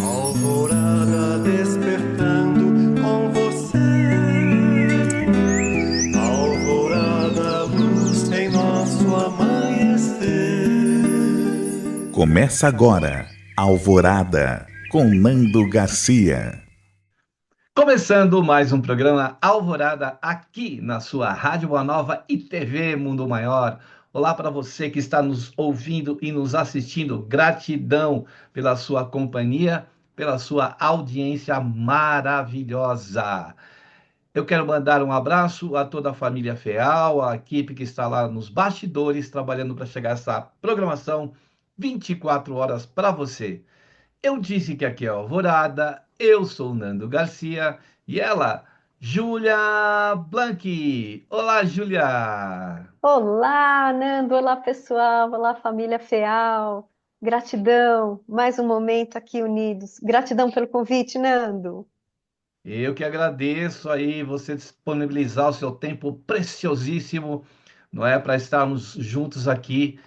Alvorada despertando com você. Alvorada, luz em nosso amanhecer. Começa agora, Alvorada, com Nando Garcia. Começando mais um programa Alvorada aqui na sua Rádio Boa Nova e TV Mundo Maior. Olá para você que está nos ouvindo e nos assistindo. Gratidão pela sua companhia, pela sua audiência maravilhosa. Eu quero mandar um abraço a toda a família Feal, a equipe que está lá nos bastidores trabalhando para chegar essa programação 24 horas para você. Eu disse que aqui é Alvorada, eu sou o Nando Garcia e ela, Júlia Blanqui. Olá, Júlia! Olá, Nando. Olá, pessoal. Olá, família Feal. Gratidão. Mais um momento aqui unidos. Gratidão pelo convite, Nando. Eu que agradeço aí você disponibilizar o seu tempo preciosíssimo, não é, para estarmos juntos aqui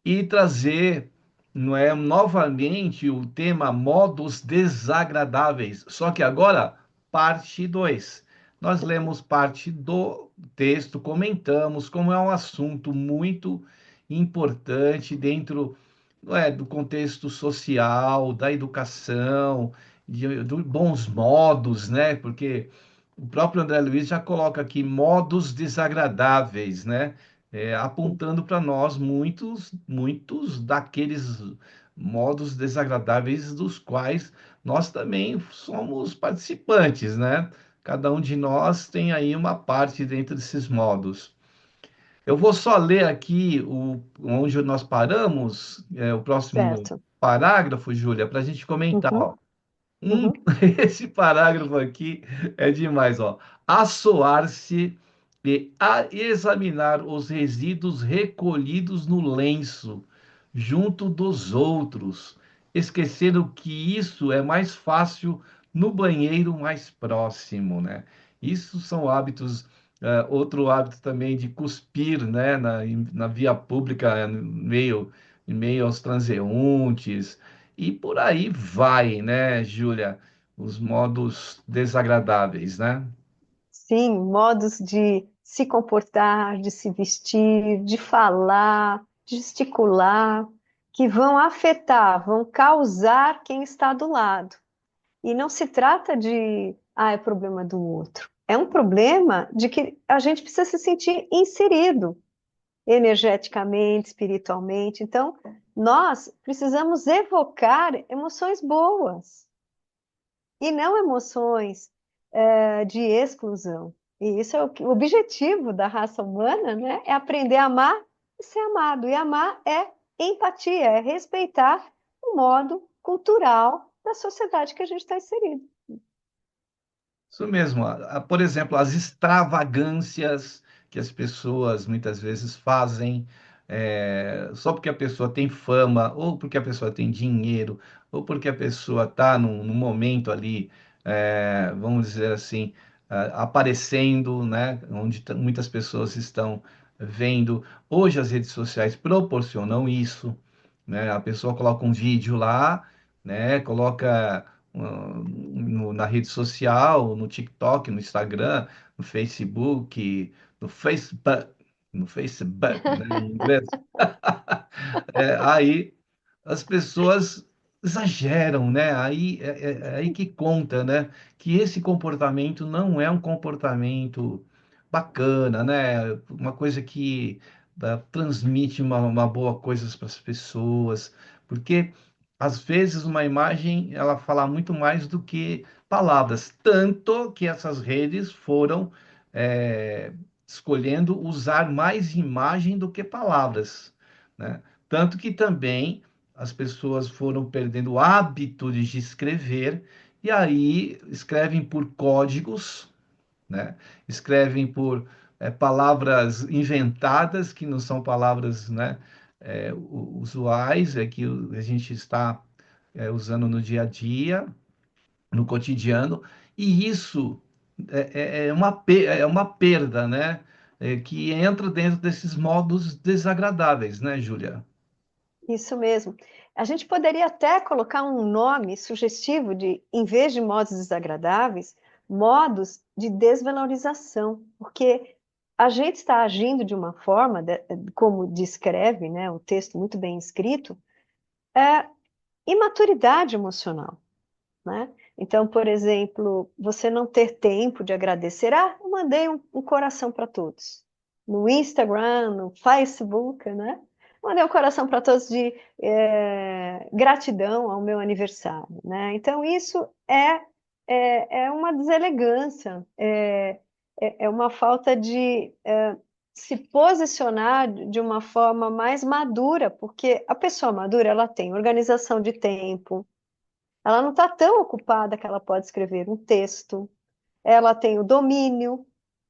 e trazer, não é, novamente o tema modos desagradáveis. Só que agora, parte 2. Nós lemos parte do texto, comentamos como é um assunto muito importante dentro, não é, do contexto social, da educação, de bons modos, né? Porque o próprio André Luiz já coloca aqui modos desagradáveis, né? Apontando para nós muitos daqueles modos desagradáveis dos quais nós também somos participantes, né? Cada um de nós tem aí uma parte dentro desses modos. Eu vou só ler aqui onde nós paramos, o próximo Certo. parágrafo, Júlia, para a gente comentar. Uhum, Ó. uhum. Esse parágrafo aqui é demais, ó. Assoar-se e a examinar os resíduos recolhidos no lenço, junto dos outros, esquecendo que isso é mais fácil no banheiro mais próximo, né? Isso são hábitos, outro hábito também de cuspir, né, na via pública, em meio aos transeuntes, e por aí vai, né, Júlia? Os modos desagradáveis, né? Sim, modos de se comportar, de se vestir, de falar, de gesticular, que vão afetar, vão causar quem está do lado. E não se trata de, é problema do outro. É um problema de que a gente precisa se sentir inserido energeticamente, espiritualmente. Então, nós precisamos evocar emoções boas e não emoções de exclusão. E isso é o objetivo da raça humana, né? É aprender a amar e ser amado. E amar é empatia, é respeitar o modo cultural da sociedade que a gente está inserido. Isso mesmo. Por exemplo, as extravagâncias que as pessoas muitas vezes fazem, só porque a pessoa tem fama, ou porque a pessoa tem dinheiro, ou porque a pessoa está num momento ali, vamos dizer assim, aparecendo, né, onde muitas pessoas estão vendo. Hoje as redes sociais proporcionam isso, né? A pessoa coloca um vídeo lá, né? Coloca na rede social, no TikTok, no Instagram, no Facebook, no Facebook, no Facebook, né? Em inglês. Aí as pessoas exageram, né? Aí é aí que conta, né? Que esse comportamento não é um comportamento bacana, né? Uma coisa que transmite uma boa coisa para as pessoas, porque às vezes uma imagem ela fala muito mais do que palavras, tanto que essas redes foram é, escolhendo usar mais imagem do que palavras, né? Tanto que também as pessoas foram perdendo o hábito de escrever e aí escrevem por códigos, né? Escrevem por palavras inventadas, que não são palavras, né, usuais, que a gente está usando no dia a dia, no cotidiano, e isso é uma perda, né? Que entra dentro desses modos desagradáveis, né, Júlia? Isso mesmo. A gente poderia até colocar um nome sugestivo de, em vez de modos desagradáveis, modos de desvalorização, porque a gente está agindo de uma forma, como descreve, né, o texto muito bem escrito, é imaturidade emocional, né? Então, por exemplo, você não ter tempo de agradecer. Ah, eu mandei um coração para todos. No Instagram, no Facebook, né? Mandei um coração para todos de gratidão ao meu aniversário, né? Então, isso é uma deselegância, é uma falta de se posicionar de uma forma mais madura, porque a pessoa madura, ela tem organização de tempo, ela não está tão ocupada que ela pode escrever um texto, ela tem o domínio,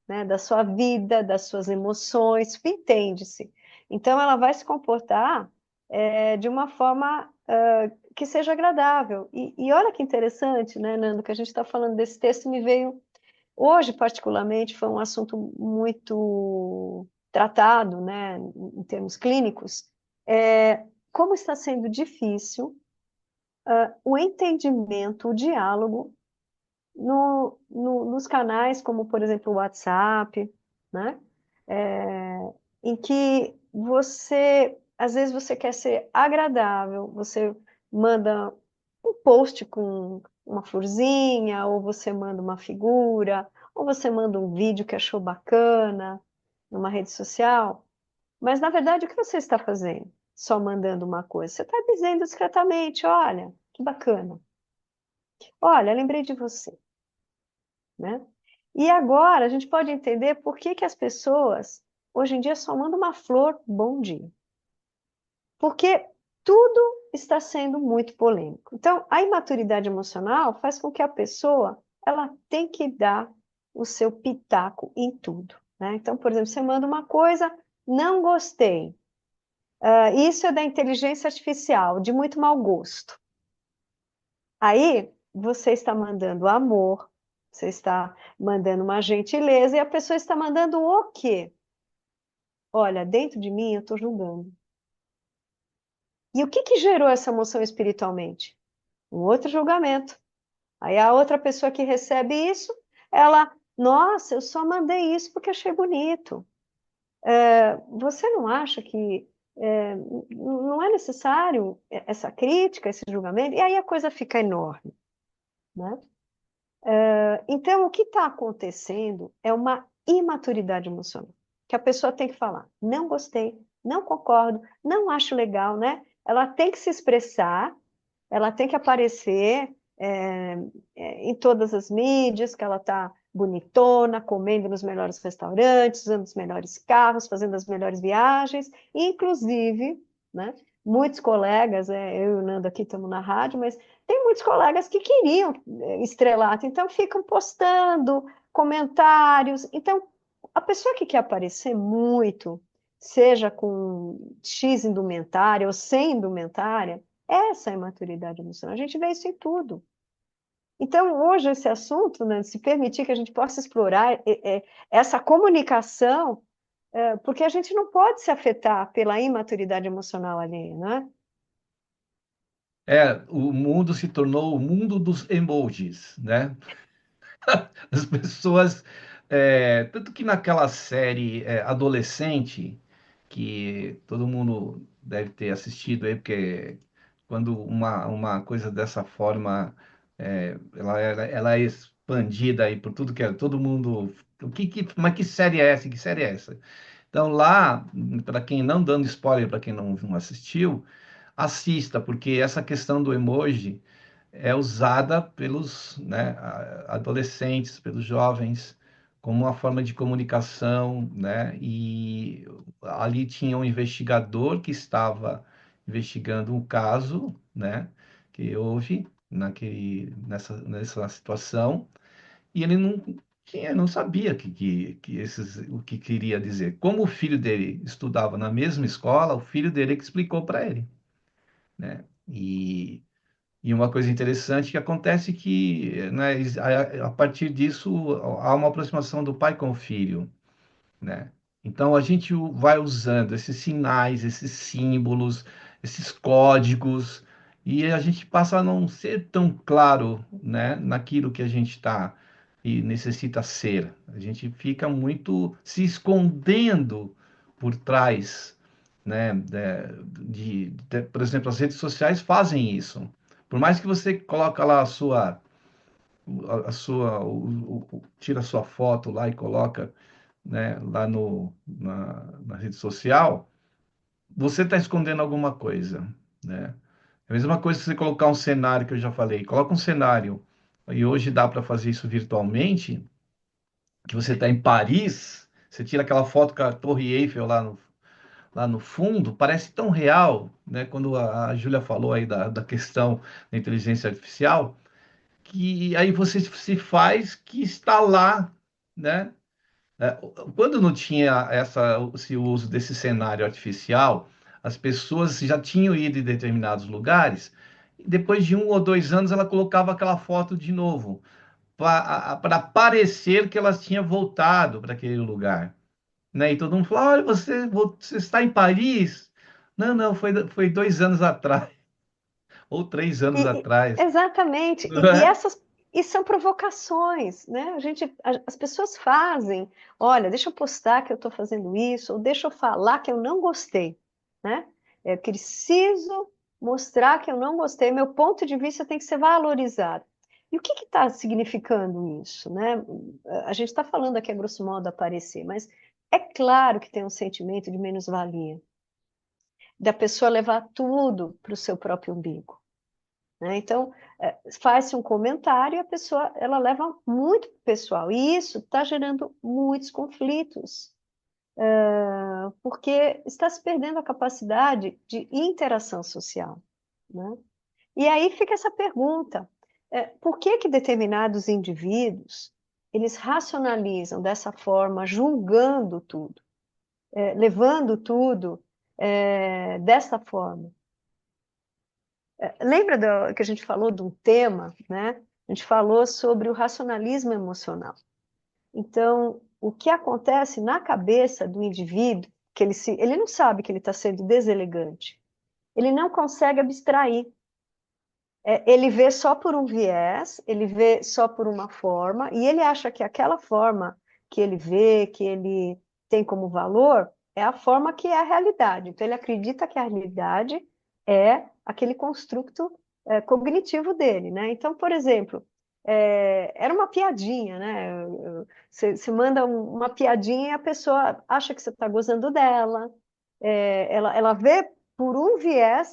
né, da sua vida, das suas emoções, entende-se. Então, ela vai se comportar de uma forma que seja agradável. E olha que interessante, né, Nando, que a gente está falando desse texto, me veio, hoje particularmente, foi um assunto muito tratado, né, em termos clínicos, como está sendo difícil o entendimento, o diálogo nos canais como, por exemplo, o WhatsApp, né? Em que você, às vezes você quer ser agradável, você manda um post com uma florzinha, ou você manda uma figura, ou você manda um vídeo que achou bacana numa rede social, mas na verdade o que você está fazendo? Só mandando uma coisa. Você está dizendo discretamente, olha, que bacana. Olha, lembrei de você, né? E agora a gente pode entender por que que as pessoas hoje em dia só mandam uma flor bom dia. Porque tudo está sendo muito polêmico. Então, a imaturidade emocional faz com que a pessoa ela tem que dar o seu pitaco em tudo, né? Então, por exemplo, você manda uma coisa, não gostei. Isso é da inteligência artificial, de muito mau gosto. Aí você está mandando amor, você está mandando uma gentileza e a pessoa está mandando o quê? Olha, dentro de mim eu estou julgando. E o que que gerou essa emoção espiritualmente? Um outro julgamento. Aí a outra pessoa que recebe isso, ela, nossa, eu só mandei isso porque achei bonito. Você não acha que não é necessário essa crítica, esse julgamento? E aí a coisa fica enorme, né? Então, o que está acontecendo é uma imaturidade emocional, que a pessoa tem que falar, não gostei, não concordo, não acho legal, né? Ela tem que se expressar, ela tem que aparecer em todas as mídias, que ela está bonitona, comendo nos melhores restaurantes, usando os melhores carros, fazendo as melhores viagens, inclusive, né? Muitos colegas, eu e o Nando aqui estamos na rádio, mas tem muitos colegas que queriam estrelato, então ficam postando comentários. Então, a pessoa que quer aparecer muito, seja com X indumentária ou sem indumentária, essa é a imaturidade emocional. A gente vê isso em tudo. Então, hoje, esse assunto, né, se permitir que a gente possa explorar essa comunicação, porque a gente não pode se afetar pela imaturidade emocional alheia, né? O mundo se tornou o mundo dos emojis, né? As pessoas, tanto que naquela série adolescente, que todo mundo deve ter assistido aí, porque quando uma coisa dessa forma, ela é expandida aí por tudo que é, todo mundo, mas que série é essa? Que série é essa? Então lá, para quem não dando spoiler, para quem não assistiu, assista, porque essa questão do emoji é usada pelos, né, adolescentes, pelos jovens, como uma forma de comunicação, né? E ali tinha um investigador que estava investigando um caso, né, que houve nessa situação, e ele não sabia o que queria dizer. Como o filho dele estudava na mesma escola, o filho dele que explicou para ele, né? E uma coisa interessante que acontece que, né, a partir disso há uma aproximação do pai com o filho, né? Então a gente vai usando esses sinais, esses símbolos, esses códigos, e a gente passa a não ser tão claro, né, naquilo que a gente está e necessita ser. A gente fica muito se escondendo por trás, né, por exemplo, as redes sociais fazem isso. Por mais que você coloque lá tira a sua foto lá e coloca, né, lá na rede social, você está escondendo alguma coisa, né? É a mesma coisa que você colocar um cenário que eu já falei. Coloca um cenário, e hoje dá para fazer isso virtualmente, que você está em Paris, você tira aquela foto com a Torre Eiffel lá no fundo, parece tão real, né? Quando a Júlia falou aí da questão da inteligência artificial, que aí você se faz que está lá, né? É, quando não tinha esse uso desse cenário artificial, as pessoas já tinham ido em determinados lugares, e depois de 1 ou 2 anos ela colocava aquela foto de novo, para parecer que elas tinham voltado para aquele lugar, né? E todo mundo falou, olha, você está em Paris? Não, não, foi 2 anos atrás, ou 3 anos E- atrás. exatamente, e são provocações, né? As pessoas fazem, olha, deixa eu postar que eu estou fazendo isso, ou deixa eu falar que eu não gostei, né? Eu preciso mostrar que eu não gostei, meu ponto de vista tem que ser valorizado. E o que está significando isso, né? A gente está falando aqui, a grosso modo, aparecer, mas é claro que tem um sentimento de menos-valia, da pessoa levar tudo para o seu próprio umbigo, né? Então, faz-se um comentário e a pessoa ela leva muito pessoal. E isso está gerando muitos conflitos, porque está se perdendo a capacidade de interação social, né? E aí fica essa pergunta, por que que determinados indivíduos eles racionalizam dessa forma, julgando tudo, levando tudo dessa forma? Lembra que a gente falou de um tema, né? A gente falou sobre o racionalismo emocional. Então, o que acontece na cabeça do indivíduo, que ele não sabe que ele está sendo deselegante, ele não consegue abstrair. Ele vê só por um viés, ele vê só por uma forma, e ele acha que aquela forma que ele vê, que ele tem como valor, é a forma que é a realidade. Então, ele acredita que a realidade é aquele construto cognitivo dele, né? Então, por exemplo, era uma piadinha, né? Você manda uma piadinha e a pessoa acha que você está gozando dela, ela vê por um viés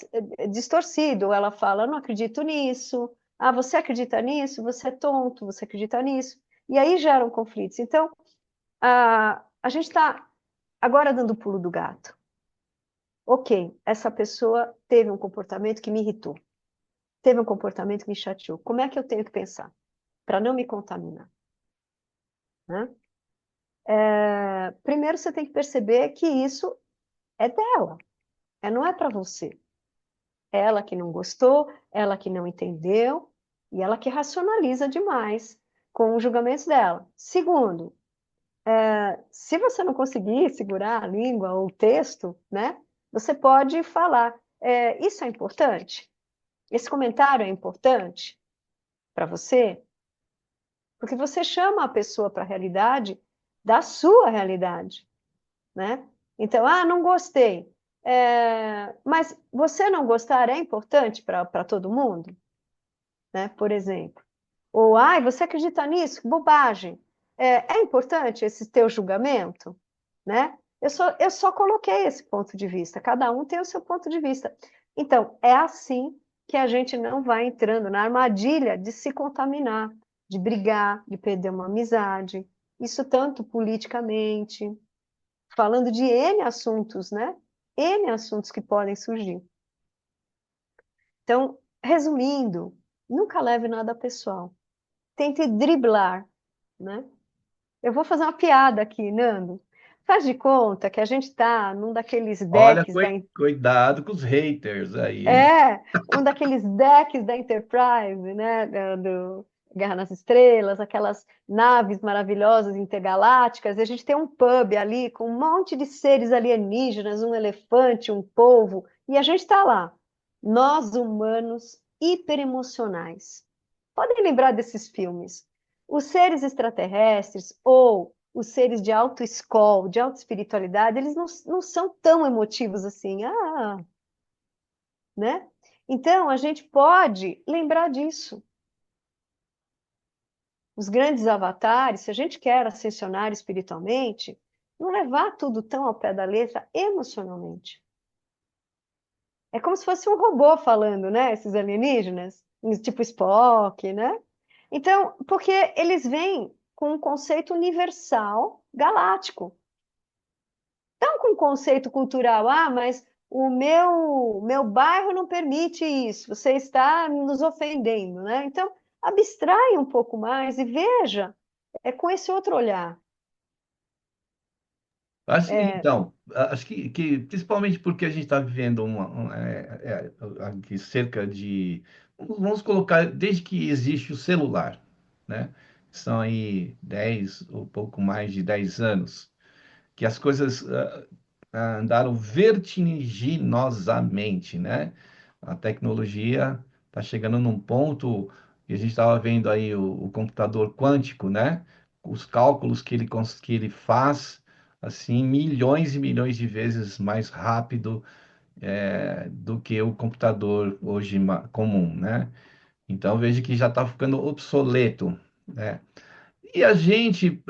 distorcido, ela fala, eu não acredito nisso, ah, você acredita nisso, você é tonto, você acredita nisso, e aí geram conflitos. Então, a gente está agora dando o pulo do gato. Ok, essa pessoa teve um comportamento que me irritou, teve um comportamento que me chateou. Como é que eu tenho que pensar para não me contaminar, né? Primeiro, você tem que perceber que isso é dela, não é para você. Ela que não gostou, ela que não entendeu, e ela que racionaliza demais com os julgamentos dela. Segundo, se você não conseguir segurar a língua ou o texto, né, você pode falar, isso é importante? Esse comentário é importante para você? Porque você chama a pessoa para a realidade da sua realidade, né? Então, não gostei. Mas você não gostar é importante para todo mundo, né? Por exemplo. Ou, você acredita nisso? Bobagem. É importante esse teu julgamento, né? Eu só coloquei esse ponto de vista. Cada um tem o seu ponto de vista. Então, é assim que a gente não vai entrando na armadilha de se contaminar, de brigar, de perder uma amizade. Isso tanto politicamente, falando de N assuntos, né? N assuntos que podem surgir. Então, resumindo, nunca leve nada pessoal. Tente driblar, né? Eu vou fazer uma piada aqui, Nando. Faz de conta que a gente está num daqueles Olha, decks da... cuidado com os haters aí, hein? Um daqueles decks da Enterprise, né? Do Guerra nas Estrelas, aquelas naves maravilhosas intergalácticas, e a gente tem um pub ali com um monte de seres alienígenas, um elefante, um polvo E a gente está lá, nós humanos hiperemocionais. Podem lembrar desses filmes? Os seres extraterrestres ou os seres de auto-escola, de auto-espiritualidade, eles não são tão emotivos assim. Né? Então, a gente pode lembrar disso. Os grandes avatares, se a gente quer ascensionar espiritualmente, não levar tudo tão ao pé da letra emocionalmente. É como se fosse um robô falando, né? Esses alienígenas, tipo Spock, né? Então, porque eles vêm com um conceito universal galáctico. Não com um conceito cultural, mas o meu bairro não permite isso, você está nos ofendendo, né? Então, abstrai um pouco mais e veja, é com esse outro olhar. É, Então, acho que principalmente porque a gente está vivendo aqui cerca de, vamos colocar, desde que existe o celular, né? São aí 10 ou pouco mais de 10 anos, que as coisas andaram vertiginosamente, né? A tecnologia está chegando num ponto, e a gente estava vendo aí o computador quântico, né? Os cálculos que ele faz, assim, milhões e milhões de vezes mais rápido do que o computador hoje comum, né? Então, vejo que já está ficando obsoleto, né? E a gente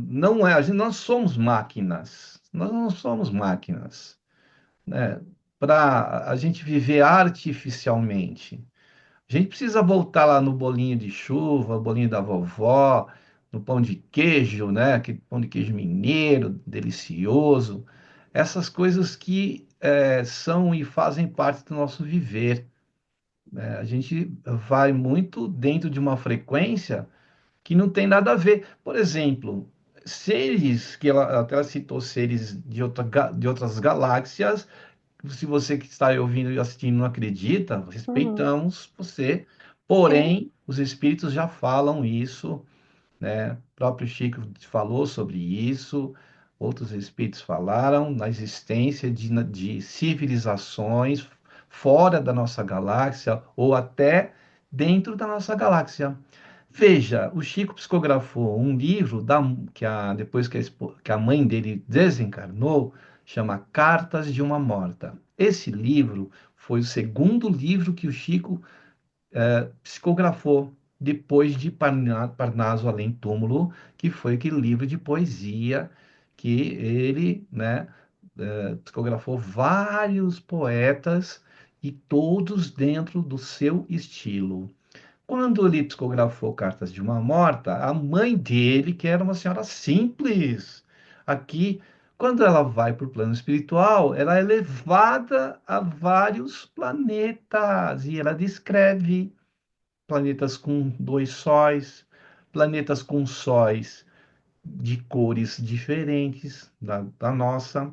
não é, a gente não somos máquinas, nós não somos máquinas, né? Para a gente viver artificialmente. A gente precisa voltar lá no bolinho de chuva, bolinho da vovó, no pão de queijo, né? Aquele pão de queijo mineiro, delicioso. Essas coisas que são e fazem parte do nosso viver, né? A gente vai muito dentro de uma frequência que não tem nada a ver. Por exemplo, seres que ela até ela citou seres de de outras galáxias. Se você que está aí ouvindo e assistindo não acredita, uhum, respeitamos você. sim, Porém, os espíritos já falam isso, né? O próprio Chico falou sobre isso. Outros espíritos falaram na existência de civilizações fora da nossa galáxia ou até dentro da nossa galáxia. Veja, o Chico psicografou um livro depois que a mãe dele desencarnou, chama Cartas de uma Morta. Esse livro foi o segundo livro que o Chico psicografou depois de Parnaso Além Túmulo, que foi aquele livro de poesia que ele, né, psicografou vários poetas e todos dentro do seu estilo. Quando ele psicografou Cartas de uma Morta, a mãe dele, que era uma senhora simples, aqui, quando ela vai para o plano espiritual, ela é levada a vários planetas e ela descreve planetas com dois sóis, planetas com sóis de cores diferentes da nossa.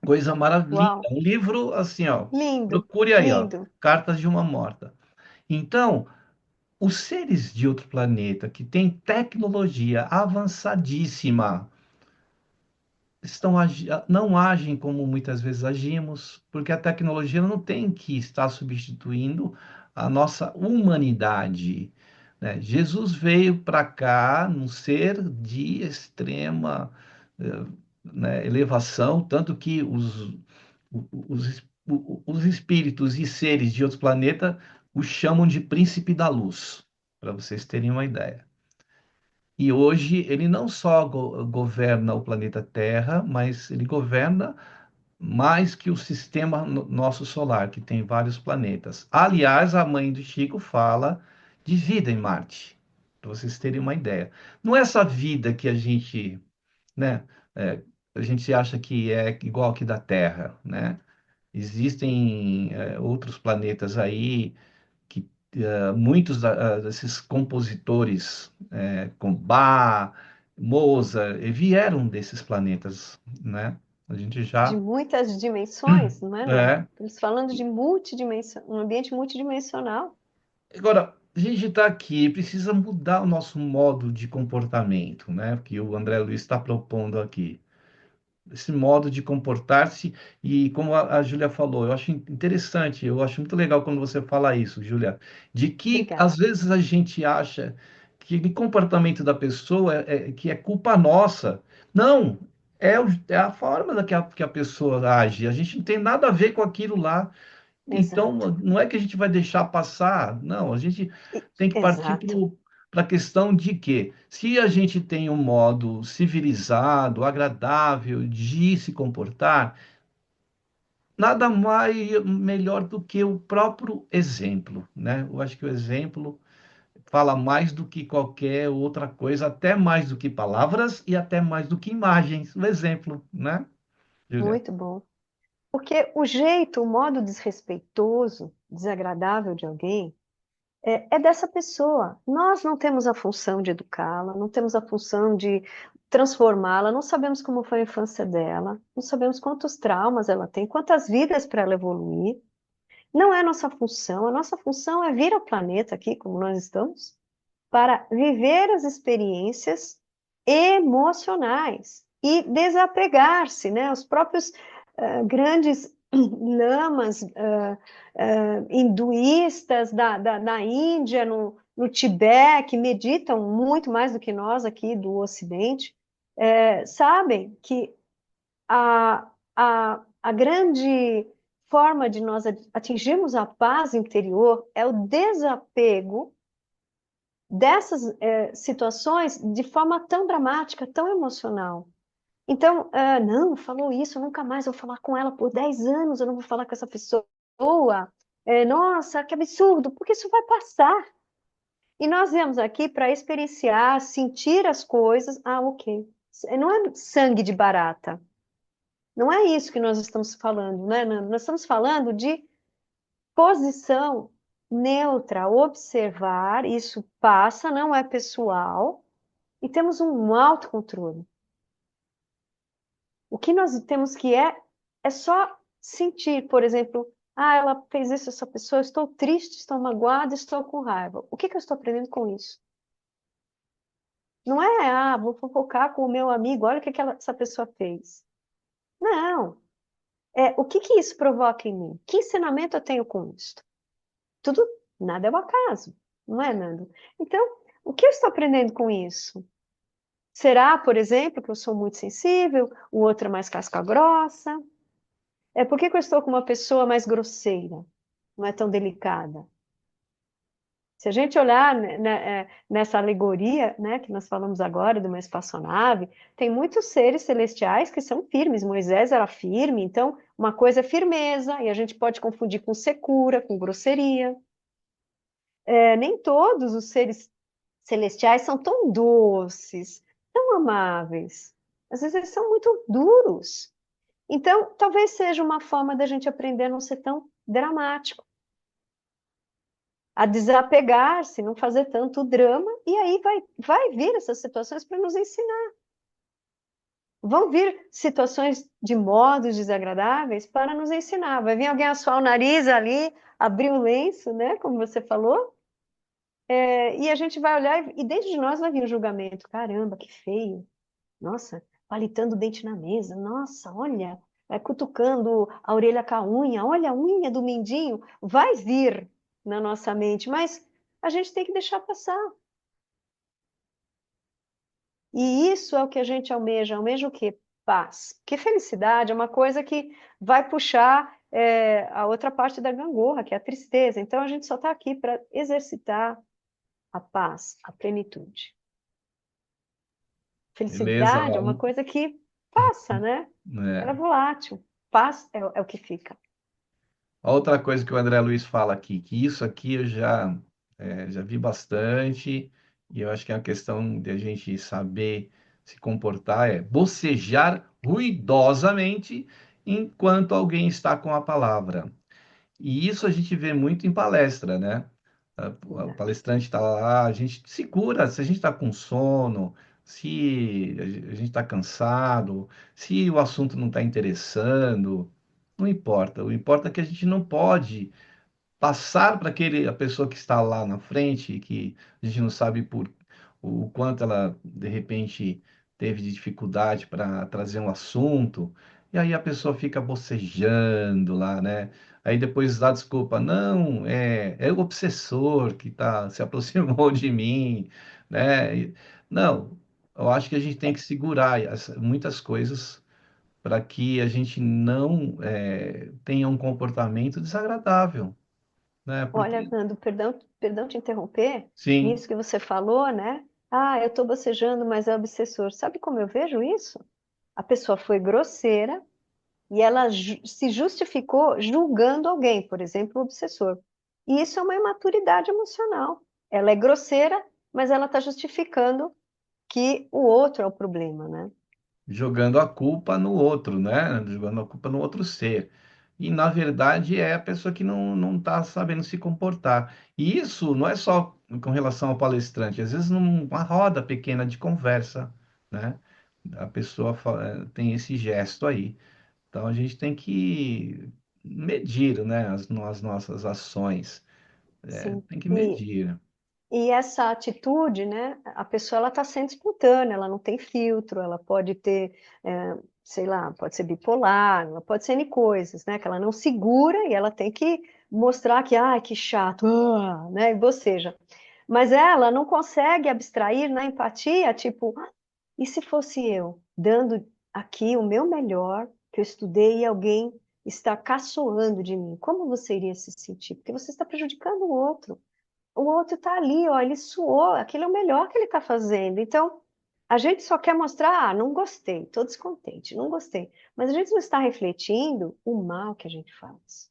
Coisa maravilhosa. uau, Um livro assim, ó. lindo, Procure aí, ó. lindo. Cartas de uma Morta. Então, os seres de outro planeta que têm tecnologia avançadíssima não agem como muitas vezes agimos, porque a tecnologia não tem que estar substituindo a nossa humanidade, né? Jesus veio para cá num ser de extrema, eh, né, elevação, tanto que os espíritos e seres de outros planetas o chamam de príncipe da luz, para vocês terem uma ideia. E hoje ele não só governa o planeta Terra, mas ele governa mais que o sistema nosso solar, que tem vários planetas. Aliás, a mãe do Chico fala de vida em Marte, para vocês terem uma ideia. Não é essa vida que a gente, né, a gente acha que é igual que da Terra, né? Existem outros planetas aí que muitos desses compositores, como Bach, Mozart, vieram desses planetas, né? A gente De já muitas dimensões, não é, André? é. Estamos falando de multidimensão, um ambiente multidimensional. Agora, a gente está aqui, precisa mudar o nosso modo de comportamento, né? Que o André Luiz está propondo aqui. esse modo de comportar-se, e como a Júlia falou, eu acho interessante, eu acho muito legal quando você fala isso, Júlia, de que Obrigada. às vezes a gente acha que o comportamento da pessoa que é culpa nossa. Não, é a forma que a pessoa age, a gente não tem nada a ver com aquilo lá. Então, Exato. não é que a gente vai deixar passar, não, a gente E- tem que partir exato. para a questão de que, se a gente tem um modo civilizado, agradável de se comportar, nada mais melhor do que o próprio exemplo, né? Eu acho que o exemplo fala mais do que qualquer outra coisa, até mais do que palavras e até mais do que imagens. O exemplo, né, Julia? Muito bom. Porque o jeito, o modo desrespeitoso, desagradável de alguém é dessa pessoa. Nós não temos a função de educá-la, não temos a função de transformá-la, não sabemos como foi a infância dela, não sabemos quantos traumas ela tem, quantas vidas para ela evoluir. Não é nossa função. A nossa função é vir ao planeta aqui, como nós estamos, para viver as experiências emocionais e desapegar-se, né? Os próprios grandes lamas hinduístas da Índia, no Tibete, que meditam muito mais do que nós aqui do Ocidente, sabem que a grande forma de nós atingirmos a paz interior é o desapego dessas situações de forma tão dramática, tão emocional. Então, não, falou isso, eu nunca mais vou falar com ela por 10 anos, eu não vou falar com essa pessoa. Nossa, que absurdo, porque isso vai passar. E nós viemos aqui para experienciar, sentir as coisas. Ah, ok. Não é sangue de barata. Não é isso que nós estamos falando, né, Nando? Nós estamos falando de posição neutra, observar, isso passa, não é pessoal, e temos um autocontrole. O que nós temos que é só sentir, por exemplo, ela fez isso, essa pessoa, eu estou triste, estou magoada, estou com raiva. O que que eu estou aprendendo com isso? Não é, vou fofocar com o meu amigo, olha o que essa pessoa fez. Não. O que que isso provoca em mim? Que ensinamento eu tenho com isso? Tudo, nada é o acaso, não é, Nando? Então, o que eu estou aprendendo com isso? Será, por exemplo, que eu sou muito sensível, o outro é mais casca grossa? Por que que eu estou com uma pessoa mais grosseira? Não é tão delicada? Se a gente olhar nessa alegoria, né, que nós falamos agora de uma espaçonave, tem muitos seres celestiais que são firmes. Moisés era firme, então uma coisa é firmeza, e a gente pode confundir com secura, com grosseria. Nem todos os seres celestiais são tão doces, tão amáveis. Às vezes eles são muito duros. Então, talvez seja uma forma da gente aprender a não ser tão dramático, a desapegar-se, não fazer tanto drama, e aí vai vir essas situações para nos ensinar. Vão vir situações de modos desagradáveis para nos ensinar. Vai vir alguém assoar o nariz ali, abrir o lenço, né, como você falou, e a gente vai olhar e dentro de nós vai vir o julgamento. Caramba, que feio. Nossa, palitando o dente na mesa. Nossa, olha, cutucando a orelha com a unha. Olha a unha do mindinho. Vai vir na nossa mente, mas a gente tem que deixar passar. E isso é o que a gente almeja. Almeja o quê? Paz. Porque felicidade é uma coisa que vai puxar a outra parte da gangorra, que é a tristeza. Então a gente só está aqui para exercitar a paz, a plenitude. Beleza, Felicidade é uma coisa que passa, né? Ela é né? volátil. Paz é o que fica. A outra coisa que o André Luiz fala aqui, que isso aqui eu já vi bastante, e eu acho que é uma questão de a gente saber se comportar, é bocejar ruidosamente enquanto alguém está com a palavra. E isso a gente vê muito em palestra, né? O palestrante está lá, a gente segura, se a gente está com sono, se a gente está cansado, se o assunto não está interessando, não importa. O importa é que a gente não pode passar para a pessoa que está lá na frente, que a gente não sabe o quanto ela, de repente, teve dificuldade para trazer um assunto, e aí a pessoa fica bocejando lá, né? Aí depois dá desculpa, não, é o obsessor que se aproximou de mim, né? Não, eu acho que a gente tem que segurar muitas coisas para que a gente não tenha um comportamento desagradável, né? Olha, Porque, Nando, perdão te interromper, sim, nisso que você falou, né? Ah, eu estou bocejando, mas é obsessor. Sabe como eu vejo isso? A pessoa foi grosseira e ela se justificou julgando alguém, por exemplo, o obsessor. E isso é uma imaturidade emocional. Ela é grosseira, mas ela está justificando que o outro é o problema, né? jogando a culpa no outro, né? Jogando a culpa no outro ser. E, na verdade, é a pessoa que não está sabendo se comportar. E isso não é só com relação ao palestrante, às vezes numa roda pequena de conversa, né? A pessoa tem esse gesto aí. Então, a gente tem que medir, né? As nossas ações. Sim. Tem que medir. E essa atitude, né? A pessoa ela está sendo espontânea, ela não tem filtro, ela pode ter, sei lá, pode ser bipolar, ela pode ser N coisas, né? Que ela não segura e ela tem que mostrar que, ah, que chato, né? E boceja. Mas ela não consegue abstrair na empatia, tipo, e se fosse eu, dando aqui o meu melhor, que eu estudei e alguém está caçoando de mim, como você iria se sentir? Porque você está prejudicando o outro. O outro está ali, ó, ele suou, aquilo é o melhor que ele está fazendo. Então, a gente só quer mostrar, ah, não gostei, estou descontente, não gostei. Mas a gente não está refletindo o mal que a gente faz.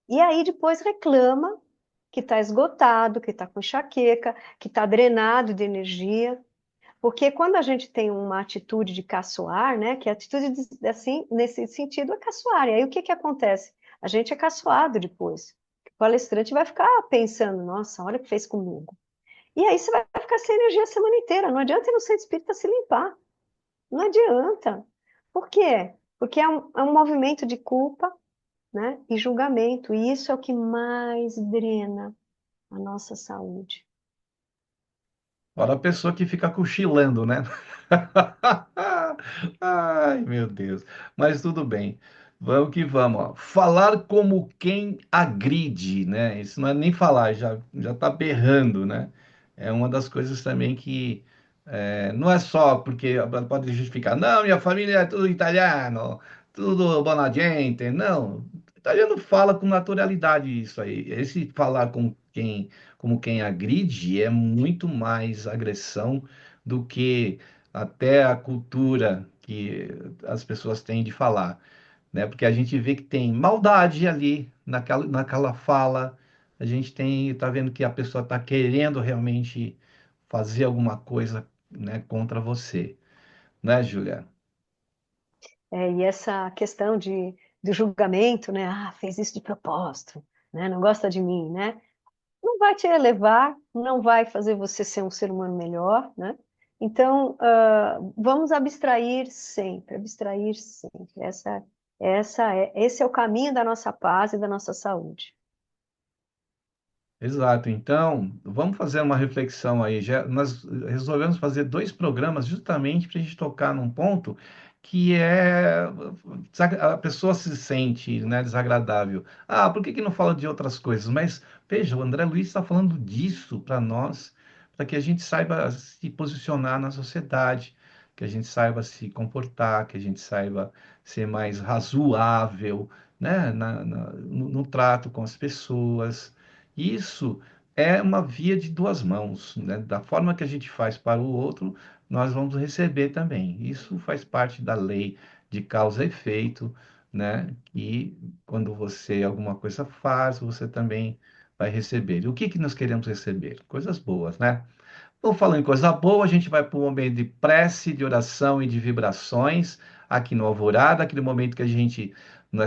E aí depois reclama que está esgotado, que está com enxaqueca, que está drenado de energia. Porque quando a gente tem uma atitude de caçoar, né, que a atitude assim, nesse sentido é caçoar. E aí o que que acontece? A gente é caçoado depois. O palestrante vai ficar pensando, nossa, olha o que fez comigo. E aí você vai ficar sem energia a semana inteira. Não adianta ir no centro espírita se limpar. Não adianta. Por quê? Porque é um movimento de culpa, né, e julgamento. E isso é o que mais drena a nossa saúde. Fora a pessoa que fica cochilando, né? Ai, meu Deus. Mas tudo bem. Vamos que vamos, ó. Falar como quem agride, né? Isso não é nem falar, já tá berrando, né? É uma das coisas também que não é só porque pode justificar, não, minha família é tudo italiano, tudo buona gente. Não, o italiano fala com naturalidade isso aí. Esse falar com como quem agride é muito mais agressão do que até a cultura que as pessoas têm de falar, né? Porque a gente vê que tem maldade ali naquela fala, a gente tá vendo que a pessoa está querendo realmente fazer alguma coisa, né, contra você, né, Julia? E essa questão do julgamento, né? Ah, fez isso de propósito, né? Não gosta de mim, né? Não vai te elevar, não vai fazer você ser um ser humano melhor, né? Então, vamos abstrair sempre, abstrair sempre. Esse é o caminho da nossa paz e da nossa saúde. Exato. Então, vamos fazer uma reflexão aí. Nós resolvemos fazer dois programas justamente para a gente tocar num ponto que a pessoa se sente, né, desagradável. Ah, por que que não fala de outras coisas? Mas veja, o André Luiz está falando disso para nós, para que a gente saiba se posicionar na sociedade, que a gente saiba se comportar, que a gente saiba ser mais razoável, né, no trato com as pessoas. Isso é uma via de duas mãos, né? Da forma que a gente faz para o outro, nós vamos receber também. Isso faz parte da lei de causa e efeito, né? E quando você alguma coisa faz, você também vai receber. E o que que nós queremos receber? Coisas boas, né? Então, falando em coisa boa, a gente vai para o momento de prece, de oração e de vibrações aqui no Alvorada, aquele momento que a gente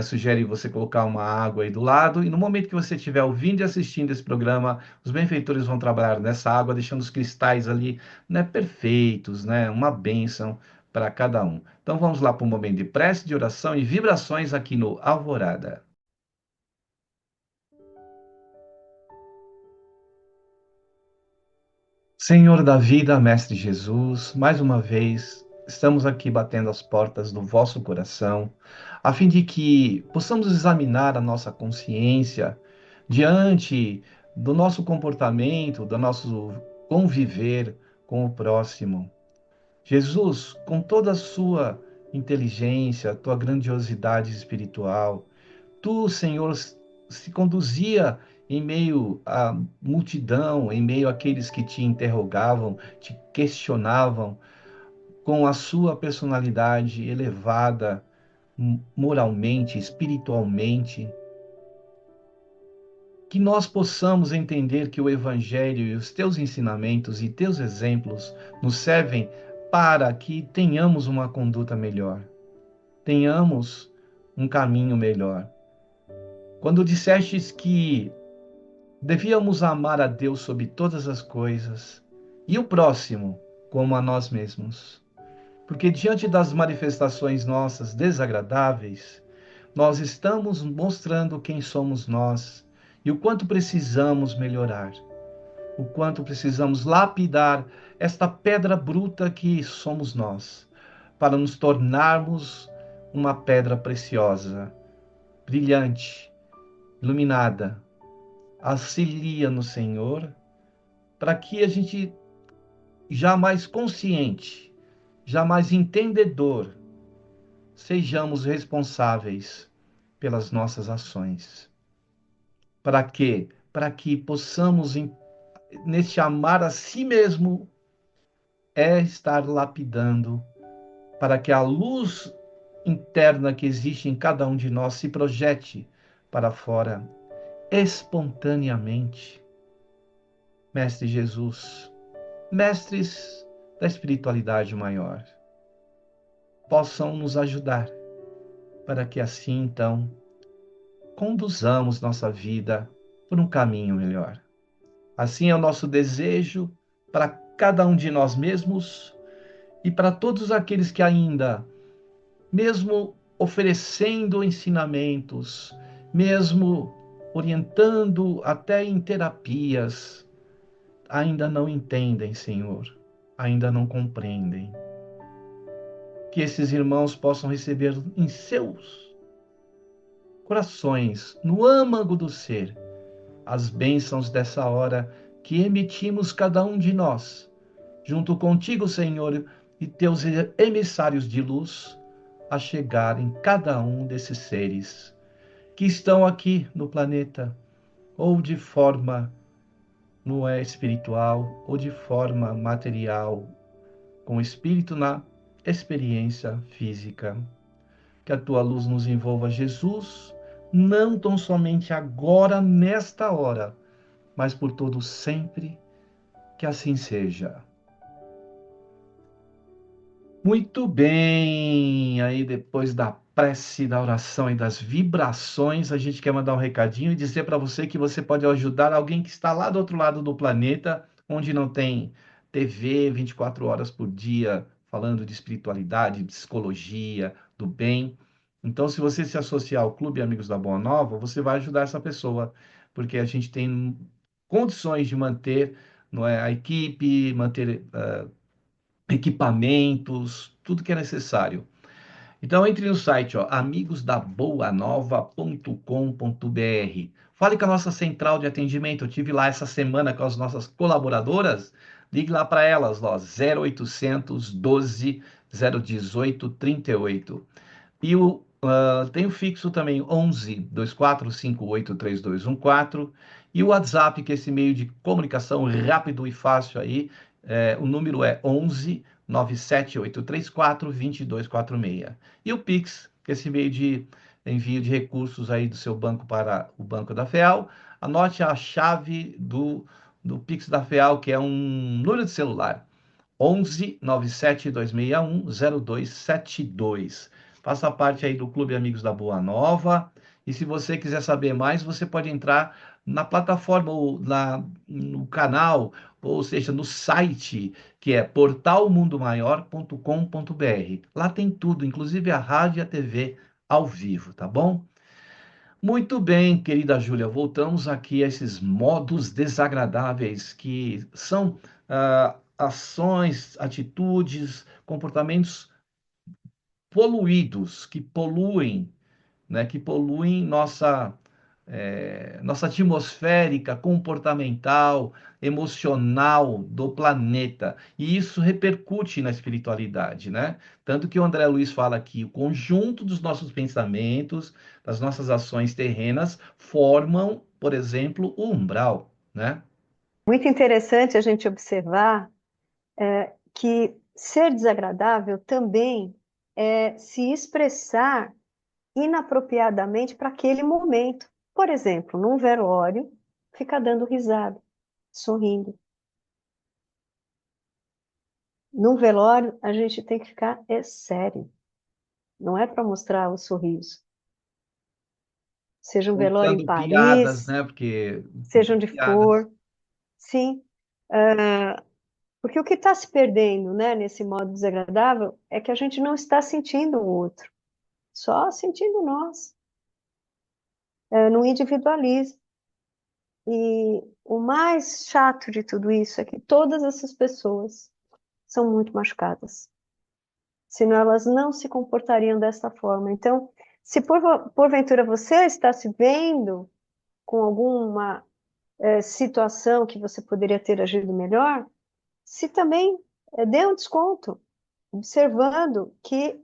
sugere você colocar uma água aí do lado, e no momento que você estiver ouvindo e assistindo esse programa, os benfeitores vão trabalhar nessa água, deixando os cristais ali, né, perfeitos, né, uma bênção para cada um. Então vamos lá para o momento de prece, de oração e vibrações aqui no Alvorada. Senhor da vida, Mestre Jesus, mais uma vez estamos aqui batendo as portas do vosso coração, a fim de que possamos examinar a nossa consciência diante do nosso comportamento, do nosso conviver com o próximo. Jesus, com toda a sua inteligência, tua grandiosidade espiritual, tu, Senhor, se conduzia em meio à multidão, em meio àqueles que te interrogavam, te questionavam, com a sua personalidade elevada, moralmente, espiritualmente, que nós possamos entender que o Evangelho e os teus ensinamentos e teus exemplos nos servem para que tenhamos uma conduta melhor, tenhamos um caminho melhor. Quando dissestes que devíamos amar a Deus sobre todas as coisas e o próximo como a nós mesmos, porque diante das manifestações nossas desagradáveis, nós estamos mostrando quem somos nós e o quanto precisamos melhorar, o quanto precisamos lapidar esta pedra bruta que somos nós, para nos tornarmos uma pedra preciosa, brilhante, iluminada. Auxilia no Senhor, para que a gente jamais consciente, jamais entendedor, sejamos responsáveis pelas nossas ações. Para quê? Para que possamos, neste amar a si mesmo, estar lapidando, para que a luz interna que existe em cada um de nós se projete para fora, espontaneamente. Mestre Jesus, mestres da espiritualidade maior, possam nos ajudar, para que assim, então, conduzamos nossa vida por um caminho melhor. Assim é o nosso desejo para cada um de nós mesmos e para todos aqueles que ainda, mesmo oferecendo ensinamentos, mesmo orientando até em terapias, ainda não entendem, Senhor, ainda não compreendem. Que esses irmãos possam receber em seus corações, no âmago do ser, as bênçãos dessa hora que emitimos cada um de nós, junto contigo, Senhor, e teus emissários de luz, a chegar em cada um desses seres que estão aqui no planeta, ou de forma espiritual, ou de forma material, com o espírito na experiência física. Que a tua luz nos envolva, Jesus, não tão somente agora, nesta hora, mas por todo sempre, que assim seja. Muito bem, aí depois da prece, da oração e das vibrações, a gente quer mandar um recadinho e dizer para você que você pode ajudar alguém que está lá do outro lado do planeta, onde não tem TV 24 horas por dia, falando de espiritualidade, de psicologia, do bem. Então, se você se associar ao Clube Amigos da Boa Nova, você vai ajudar essa pessoa, porque a gente tem condições de manter, não é, a equipe, manter equipamentos, tudo que é necessário. Então, entre no site, ó, amigosdaboanova.com.br. Fale com a nossa central de atendimento. Eu tive lá essa semana com as nossas colaboradoras. Ligue lá para elas, ó, 0800 12 018 38. E tem o fixo também, 11 2458 3214. E o WhatsApp, que é esse meio de comunicação rápido e fácil aí, o número é 11 97834 2246. E o Pix, que é esse meio de envio de recursos aí do seu banco para o Banco da FEAL. Anote a chave do Pix da FEAL, que é um número de celular, 11 97 261 0272. Faça parte aí do Clube Amigos da Boa Nova. E se você quiser saber mais, você pode entrar na plataforma ou no canal, ou seja, no site, que é portalmundomaior.com.br. Lá tem tudo, inclusive a rádio e a TV ao vivo, tá bom? Muito bem, querida Júlia, voltamos aqui a esses modos desagradáveis que são ações, atitudes, comportamentos poluídos, que poluem, né, que poluem nossa atmosférica, comportamental, emocional do planeta. E isso repercute na espiritualidade, né? Tanto que o André Luiz fala que o conjunto dos nossos pensamentos, das nossas ações terrenas, formam, por exemplo, o umbral, né? Muito interessante a gente observar que ser desagradável também é se expressar inapropriadamente para aquele momento. Por exemplo, num velório, ficar dando risada, sorrindo. Num velório, a gente tem que ficar sério. Não é para mostrar o sorriso. Seja um velório em Contando piadas, Paris, né? Porque seja onde piadas. for, sim. Porque o que está se perdendo, né, nesse modo desagradável é que a gente não está sentindo o outro, só sentindo nós, no individualismo. E o mais chato de tudo isso é que todas essas pessoas são muito machucadas, senão elas não se comportariam dessa forma. Então, se porventura você está se vendo com alguma situação que você poderia ter agido melhor, se também dê um desconto, observando que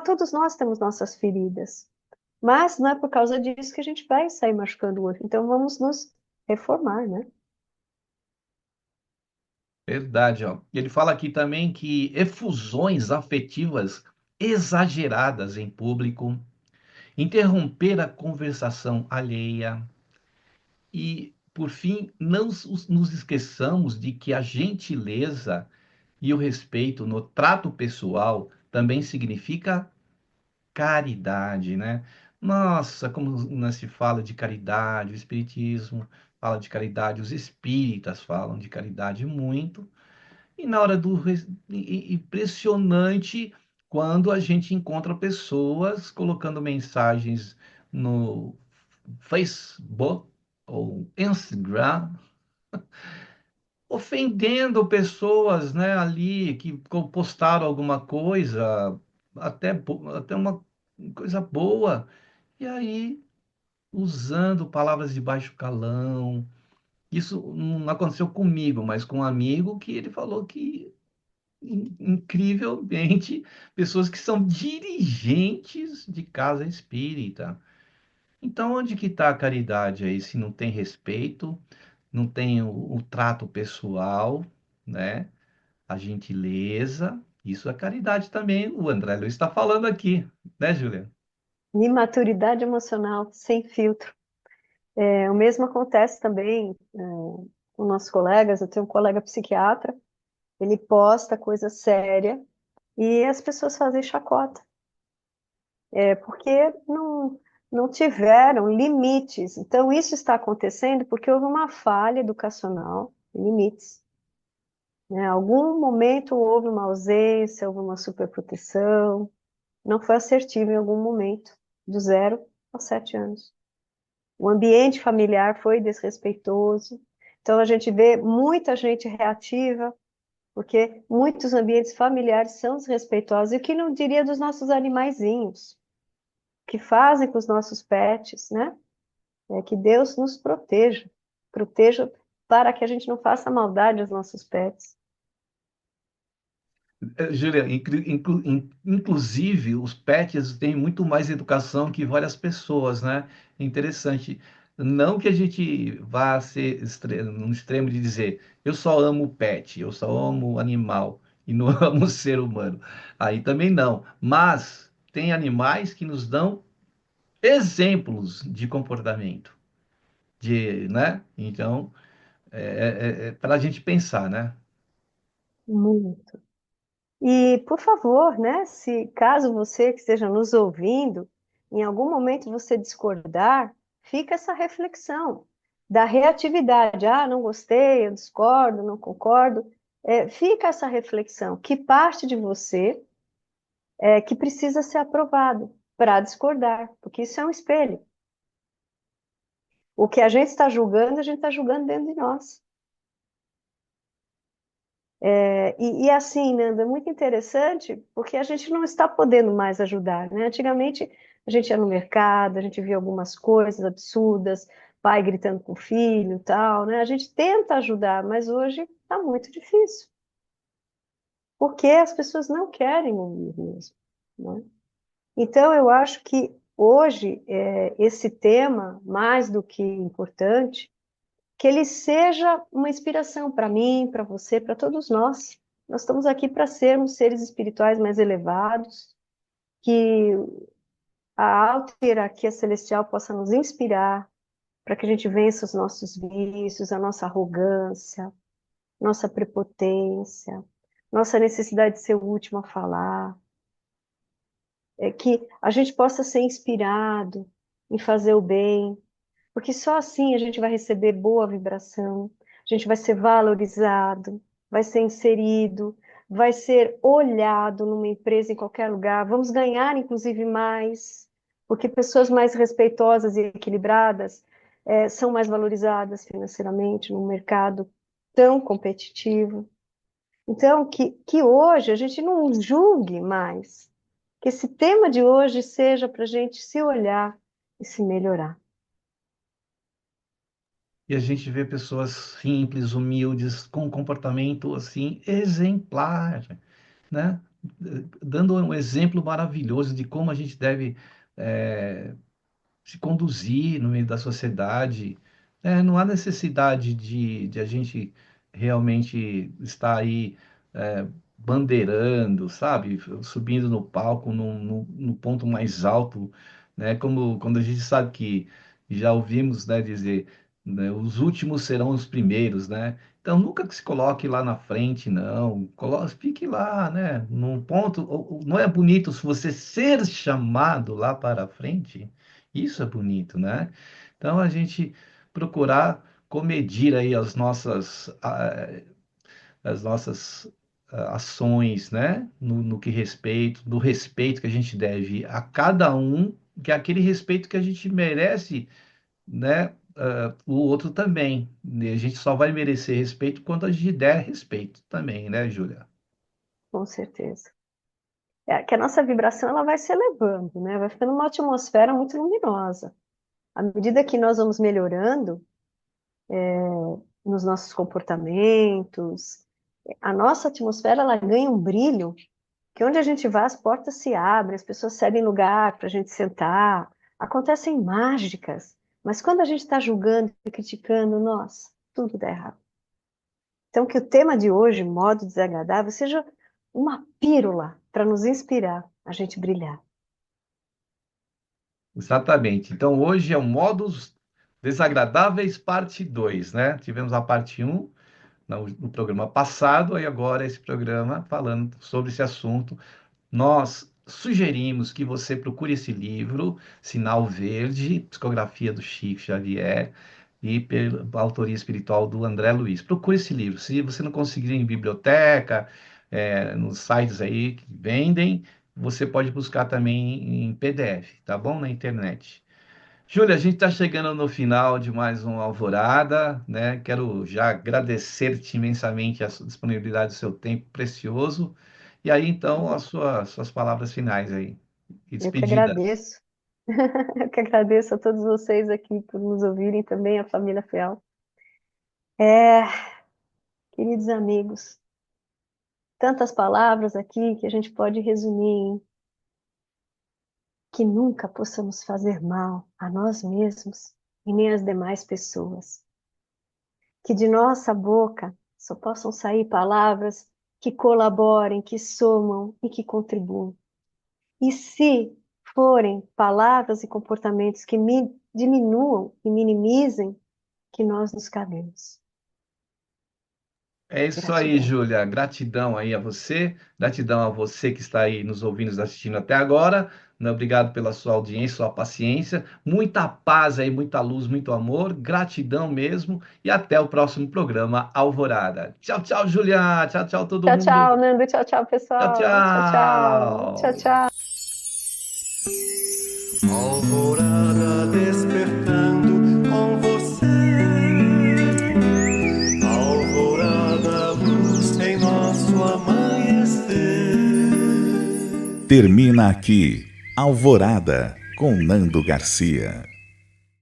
todos nós temos nossas feridas, mas não é por causa disso que a gente vai sair machucando o outro. Então vamos nos reformar, né? Verdade, ó. Ele fala aqui também que efusões afetivas exageradas em público, interromper a conversação alheia e, por fim, não nos esqueçamos de que a gentileza e o respeito no trato pessoal também significa caridade, né? Nossa, como não se fala de caridade, o Espiritismo fala de caridade, os espíritas falam de caridade muito. E na hora impressionante quando a gente encontra pessoas colocando mensagens no Facebook ou Instagram, ofendendo pessoas, né, ali que postaram alguma coisa, até uma coisa boa, e aí usando palavras de baixo calão. Isso não aconteceu comigo, mas com um amigo que ele falou que incrivelmente, pessoas que são dirigentes de casa espírita. Então, onde que está a caridade aí? Se não tem respeito, não tem o trato pessoal, né? A gentileza, isso é caridade também. O André Luiz está falando aqui, né, Julia? Imaturidade emocional, sem filtro. O mesmo acontece também com nossos colegas. Eu tenho um colega psiquiatra, ele posta coisa séria e as pessoas fazem chacota. Porque não tiveram limites. Então, isso está acontecendo porque houve uma falha educacional, limites. Né? Algum momento houve uma ausência, houve uma superproteção, não foi assertivo em algum momento, do 0 aos 7 anos. O ambiente familiar foi desrespeitoso. Então, a gente vê muita gente reativa, porque muitos ambientes familiares são desrespeitosos. E o que não diria dos nossos animaizinhos? Que fazem com os nossos pets, né? Que Deus nos proteja, proteja para que a gente não faça maldade aos nossos pets. Júlia, inclusive, os pets têm muito mais educação que várias pessoas, né? Interessante. Não que a gente vá ser no extremo de dizer, eu só amo pet, eu só amo animal e não amo ser humano. Aí também não. Mas tem animais que nos dão exemplos de comportamento, né? Então, é para a gente pensar, né? Muito. E, por favor, né, se caso você que esteja nos ouvindo, em algum momento você discordar, fica essa reflexão da reatividade. Ah, não gostei, eu discordo, não concordo. Fica essa reflexão. Que parte de você que precisa ser aprovado para discordar? Porque isso é um espelho. O que a gente está julgando, a gente está julgando dentro de nós. E assim, Nanda, é muito interessante, porque a gente não está podendo mais ajudar, né? Antigamente, a gente ia no mercado, a gente via algumas coisas absurdas, pai gritando com o filho, e tal, né? A gente tenta ajudar, mas hoje está muito difícil, porque as pessoas não querem ouvir mesmo, né? Então, eu acho que hoje, esse tema, mais do que importante, que ele seja uma inspiração para mim, para você, para todos nós. Nós estamos aqui para sermos seres espirituais mais elevados, que a alta hierarquia celestial possa nos inspirar para que a gente vença os nossos vícios, a nossa arrogância, nossa prepotência, nossa necessidade de ser o último a falar, que a gente possa ser inspirado em fazer o bem, porque só assim a gente vai receber boa vibração, a gente vai ser valorizado, vai ser inserido, vai ser olhado numa empresa em qualquer lugar, vamos ganhar inclusive mais, porque pessoas mais respeitosas e equilibradas são mais valorizadas financeiramente num mercado tão competitivo. Então, que hoje a gente não julgue mais, que esse tema de hoje seja para a gente se olhar e se melhorar. E a gente vê pessoas simples, humildes, com um comportamento assim exemplar, né? Dando um exemplo maravilhoso de como a gente deve se conduzir no meio da sociedade. Não há necessidade de a gente realmente estar aí bandeirando, sabe? Subindo no palco, no ponto mais alto, né? Como quando a gente sabe que já ouvimos, né, dizer, né, os últimos serão os primeiros, né? Então, nunca que se coloque lá na frente, não. Fique lá, né? Num ponto. Não é bonito se você ser chamado lá para a frente? Isso é bonito, né? Então a gente procurar comedir aí as nossas ações, né? No que respeito, do respeito que a gente deve a cada um, que é aquele respeito que a gente merece, né? O outro também. E a gente só vai merecer respeito quando a gente der respeito também, né, Júlia? Com certeza. Que a nossa vibração ela vai se elevando, né? Vai ficando uma atmosfera muito luminosa. À medida que nós vamos melhorando nos nossos comportamentos, a nossa atmosfera ela ganha um brilho que onde a gente vai as portas se abrem, as pessoas cedem lugar para a gente sentar, acontecem mágicas. Mas quando a gente está julgando e criticando, nossa, tudo dá errado. Então, que o tema de hoje, modo desagradável, seja uma pílula para nos inspirar a gente brilhar. Exatamente. Então, hoje é o Modos Desagradáveis, parte 2, né? Tivemos a parte um no programa passado, e agora esse programa falando sobre esse assunto. Nós sugerimos que você procure esse livro, Sinal Verde, Psicografia do Chico Xavier, e pela autoria espiritual do André Luiz. Procure esse livro. Se você não conseguir em biblioteca, nos sites aí que vendem, você pode buscar também em PDF, tá bom? Na internet. Júlia, a gente está chegando no final de mais uma Alvorada, né? Quero já agradecer-te imensamente a sua disponibilidade, o seu tempo precioso. E aí, então, suas palavras finais aí e Eu que despedida. agradeço. Eu que agradeço a todos vocês aqui por nos ouvirem, também a família Fiel. Queridos amigos, tantas palavras aqui que a gente pode resumir em que nunca possamos fazer mal a nós mesmos e nem às demais pessoas. Que de nossa boca só possam sair palavras que colaborem, que somam e que contribuam. E se forem palavras e comportamentos que diminuam e minimizem, que nós nos calemos. É isso aí, Gratidão. Júlia. Gratidão aí a você, gratidão a você que está aí nos ouvindo, nos assistindo até agora. Né? Obrigado pela sua audiência, sua paciência. Muita paz aí, muita luz, muito amor. Gratidão mesmo. E até o próximo programa Alvorada. Tchau, tchau, Júlia. Tchau, tchau, todo Tchau, mundo. tchau, Nando. Tchau, tchau, Tchau, pessoal. Tchau, tchau. Tchau, tchau. tchau. Alvorada despertando com você. Alvorada, luz em nós. Termina aqui, Alvorada, com Nando Garcia.